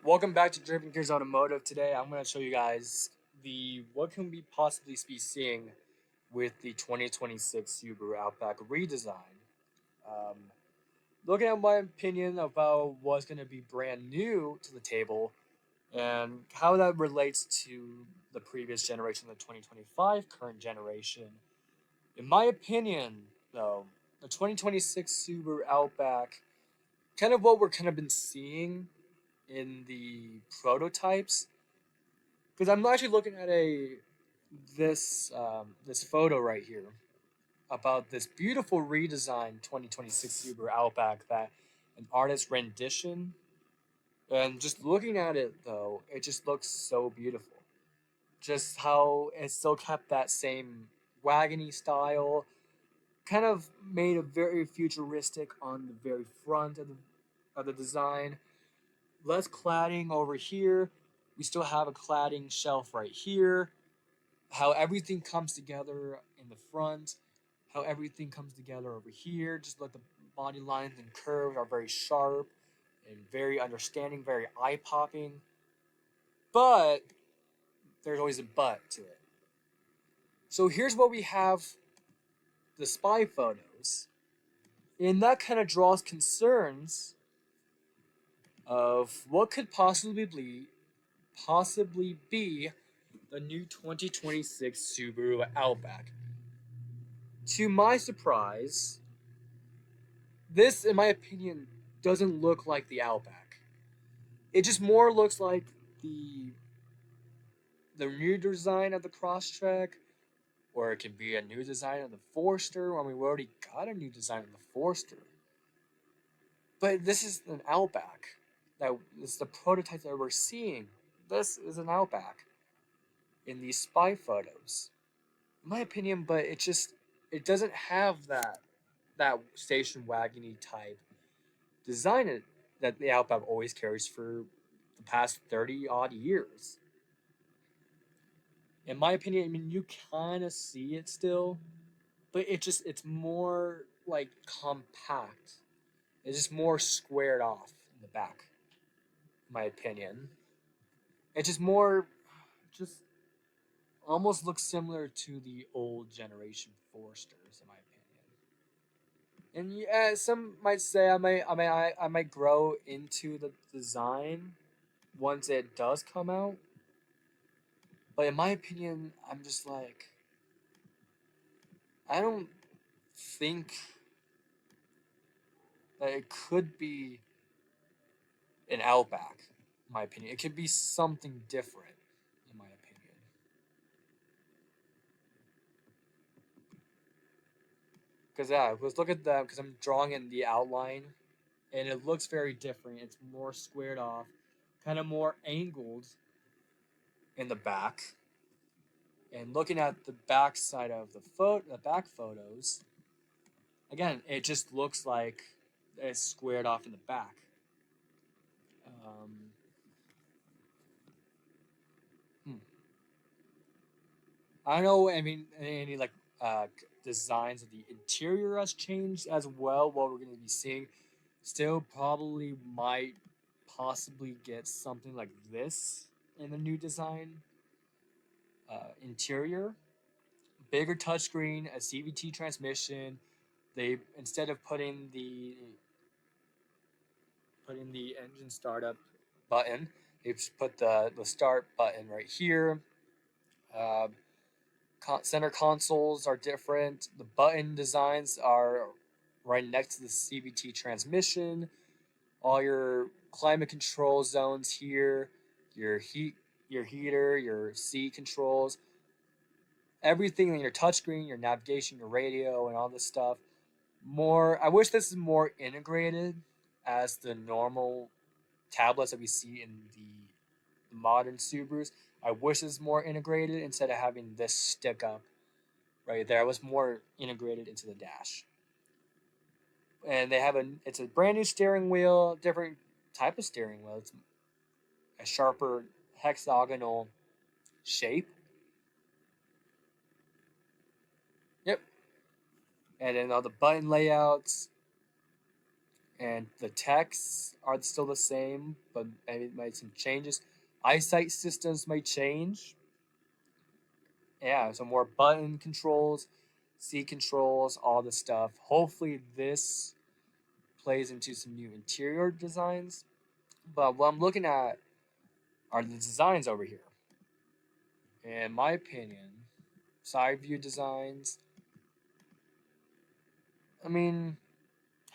Welcome back to Driven Gears Automotive. Today I'm going to show you guys the what can we possibly be seeing with the 2026 Subaru Outback redesign. Um, Looking at my opinion about what's going to be brand new to the table and how that relates to the previous generation, the 2025 current generation. In my opinion, though, the 2026 Subaru Outback, kind of what we're kind of been seeing in the prototypes, because I'm actually looking at this photo right here about this beautiful redesigned 2026 Subaru Outback, that an artist rendition, and just looking at it though, it just looks so beautiful. Just how it still kept that same wagony style, kind of made it very futuristic on the very front of the design. Less cladding over here. We still have a cladding shelf right here. How everything comes together in the front, how everything comes together over here. Just let the body lines and curves are very sharp and very understanding, very eye popping. But there's always a but to it. So here's what we have: the spy photos. And that kind of draws concerns of what could possibly be the new 2026 Subaru Outback. To my surprise, this, in my opinion, doesn't look like the Outback. It just more looks like the the new design of the Crosstrek, or it can be a new design of the Forester. I mean, we already got a new design of the Forester, but this is an Outback. That is the prototype that we're seeing. This is an Outback in these spy photos, in my opinion. But it doesn't have that station wagony type design that the Outback always carries for the past 30 odd years. In my opinion, I mean, you kind of see it still, but it's more like compact. It's just more squared off in the back, in my opinion. It's just more, just almost looks similar to the old generation Foresters, in my opinion. And yeah, some might say I might grow into the design once it does come out. But in my opinion, I'm just like, I don't think that it could be an Outback. In my opinion, it could be something different. In my opinion, because yeah, let's look at them, because I'm drawing in the outline, and it looks very different. It's more squared off, kind of more angled in the back. And looking at the back side of the back photos, again, it just looks like it's squared off in the back. Um, hmm. I don't know. I mean, any like designs of the interior has changed as well. What we're going to be seeing, still probably might possibly get something like this in the new design. Interior, bigger touchscreen, a CVT transmission. They, instead of putting the engine startup button, they just put the start button right here. Uh, Center consoles are different. The button designs are right next to the CVT transmission. All your climate control zones here, your heater, your seat controls, everything in your touchscreen, your navigation, your radio, and all this stuff. More, I wish this is more integrated as the normal tablets that we see in the modern Subarus. I wish it's more integrated instead of having this stick up right there. It was more integrated into the dash. And they have it's a brand new steering wheel, different type of steering wheel. It's a sharper hexagonal shape. Yep. And then all the button layouts, and the texts are still the same, but maybe made some changes. Eyesight systems may change. Yeah, some more button controls, seat controls, all this stuff. Hopefully, this plays into some new interior designs. But what I'm looking at are the designs over here. In my opinion, side view designs. I mean,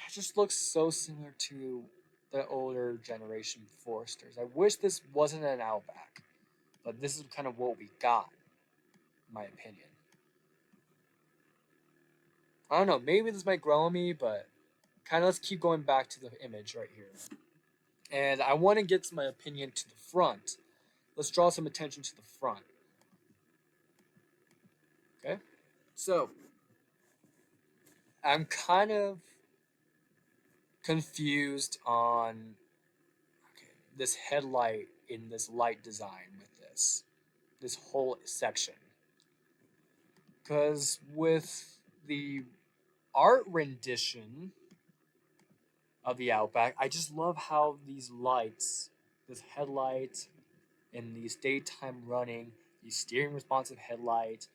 it just looks so similar to the older generation Foresters. I wish this wasn't an Outback, but this is kind of what we got, in my opinion. I don't know, maybe this might grow on me, but kind of let's keep going back to the image right here. And I want to get my opinion to the front. Let's draw some attention to the front. Okay? So, I'm kind of confused on this headlight in this light design with this whole section. Because with the art rendition of the Outback, I just love how these lights, this headlight, and these daytime running, these steering responsive headlights,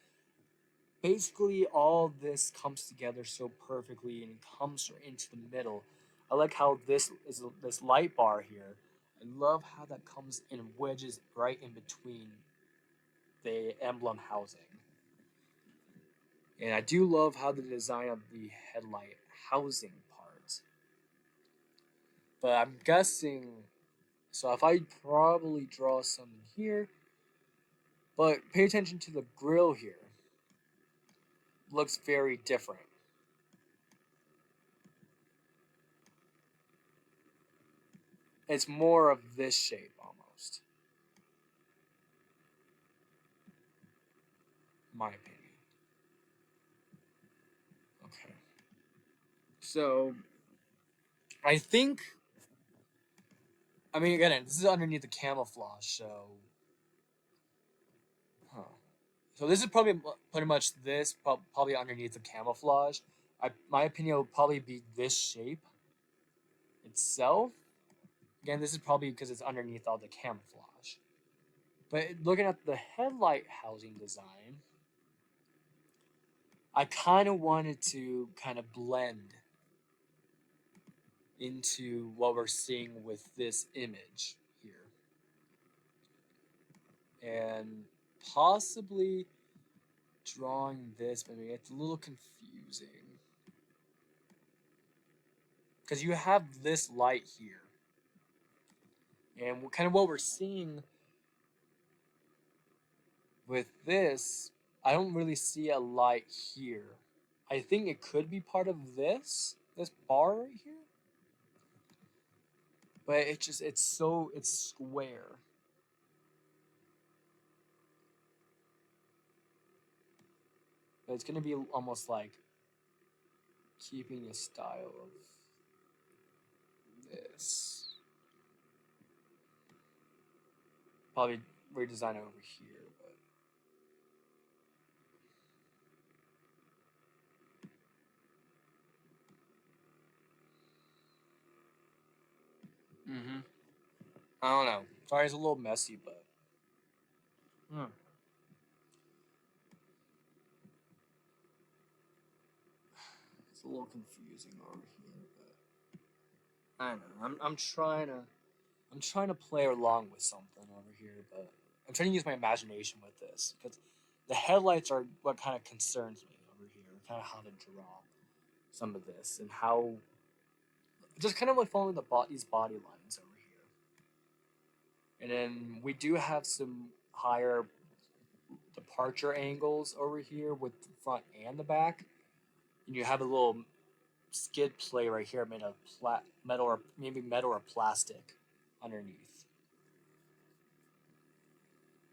basically all this comes together so perfectly and comes into the middle. I like how this is this light bar here. I love how that comes in wedges right in between the emblem housing. And I do love how the design of the headlight housing part. But I'm guessing, so if I probably draw some here, but pay attention to the grill here. Looks very different. It's more of this shape almost, in my opinion. Okay. So, I think, I mean, again, this is underneath the camouflage, so, huh. So this is probably pretty much this, probably underneath the camouflage. My opinion would probably be this shape itself. Again, this is probably because it's underneath all the camouflage. But looking at the headlight housing design, I kind of wanted to kind of blend into what we're seeing with this image here. And possibly drawing this, but it's a little confusing. Because you have this light here. And kind of what we're seeing with this, I don't really see a light here. I think it could be part of this bar right here. But it's square. But it's gonna be almost like keeping a style of this. Probably redesign it over here, but I don't know. Sorry, it's a little messy, but it's a little confusing over here. But I don't know. I'm trying to play along with something over here, but I'm trying to use my imagination with this because the headlights are what kind of concerns me over here. Kind of how to draw some of this and how just kind of like following these body lines over here. And then we do have some higher departure angles over here with the front and the back. And you have a little skid plate right here made of metal or maybe metal or plastic underneath.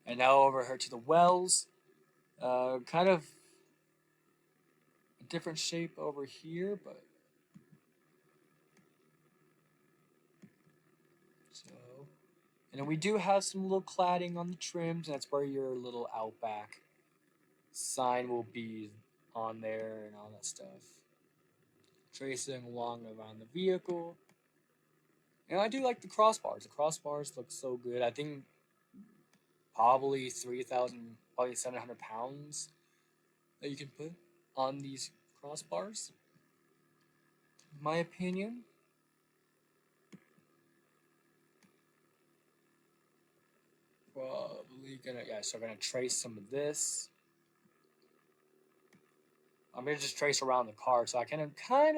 And now over here to the wells, kind of a different shape over here, but so. And then we do have some little cladding on the trims. And that's where your little Outback sign will be on there and all that stuff. Tracing along around the vehicle. And I do like the crossbars. The crossbars look so good. I think probably 3,000, probably 700 pounds that you can put on these crossbars. In my opinion. Probably gonna, yeah, so I'm gonna trace some of this. I'm gonna just trace around the car so I can kind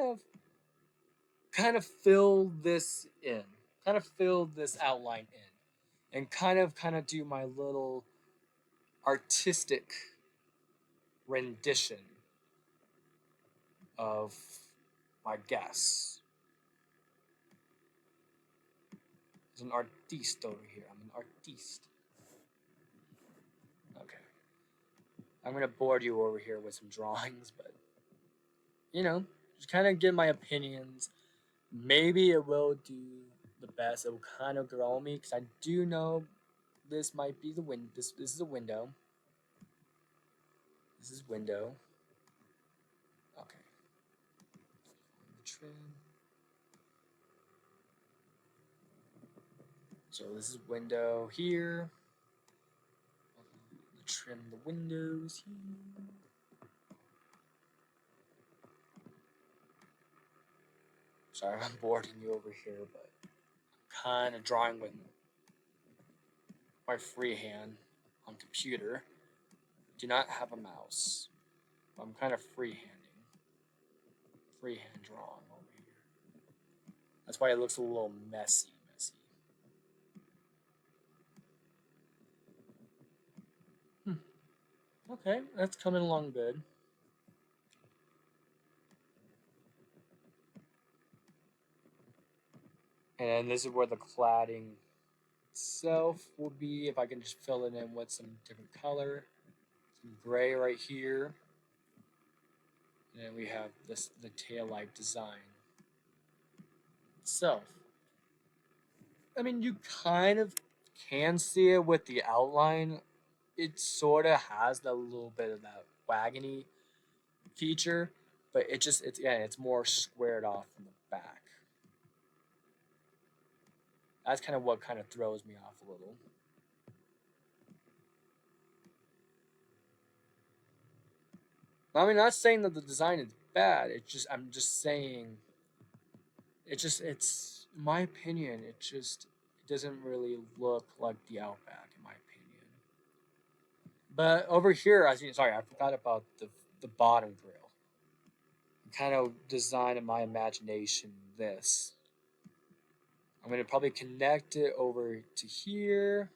of fill this in. Kind of fill this outline in. And kind of do my little artistic rendition of my guess. There's an artiste over here. I'm an artiste. Okay. I'm gonna board you over here with some drawings, but just kind of give my opinions. Maybe it will do the best. It will kind of grow on me because I do know this might be the wind. This is a window. This is window. Okay. The trim. So this is window here. Trim the windows here. Sorry, I'm boarding you over here, but I'm kind of drawing with my freehand on computer. Do not have a mouse. I'm kind of freehand drawing over here. That's why it looks a little messy. Okay, that's coming along good. And this is where the cladding itself will be. If I can just fill it in with some different color, some gray right here. And then we have the tail light design itself. I mean, you kind of can see it with the outline. It sort of has that little bit of that wagony feature, but it's more squared off from the back. That's kind of what kind of throws me off a little. I mean, not saying that the design is bad. I'm just saying it's in my opinion, it doesn't really look like the Outback in my opinion. But over here, I forgot about the bottom grill. Kind of design in my imagination this. I'm gonna probably connect it over to here.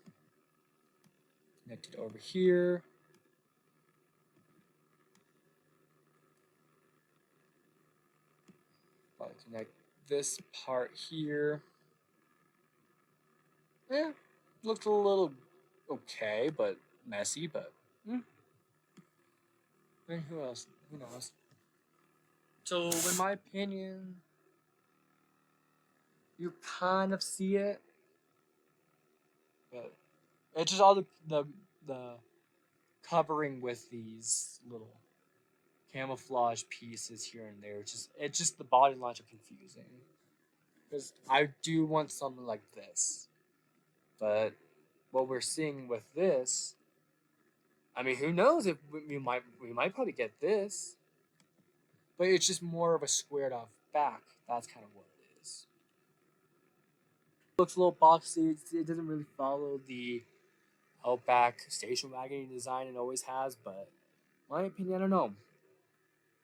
Connect it over here. Probably connect this part here. Yeah, looks a little okay, but messy. But who else? Who knows? So, in my opinion, you kind of see it, but it's just all the covering with these little camouflage pieces here and there. It's just the body lines are confusing because I do want something like this, but what we're seeing with this, I mean, who knows if we might probably get this, but it's just more of a squared off back. That's kind of what it is. Looks a little boxy. It doesn't really follow the Outback station wagon design it always has, but my opinion, I don't know.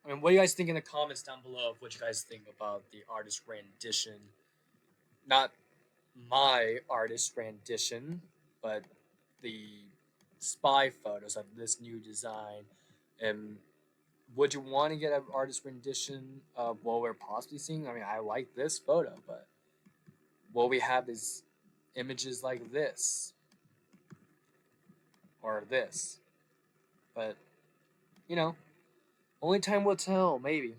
I mean, what do you guys think in the comments down below of what you guys think about the artist rendition? Not my artist rendition, but the spy photos of this new design. And would you want to get an artist rendition of what we're possibly seeing? I mean, I like this photo, but what we have is images like this or this. But, only time will tell, maybe.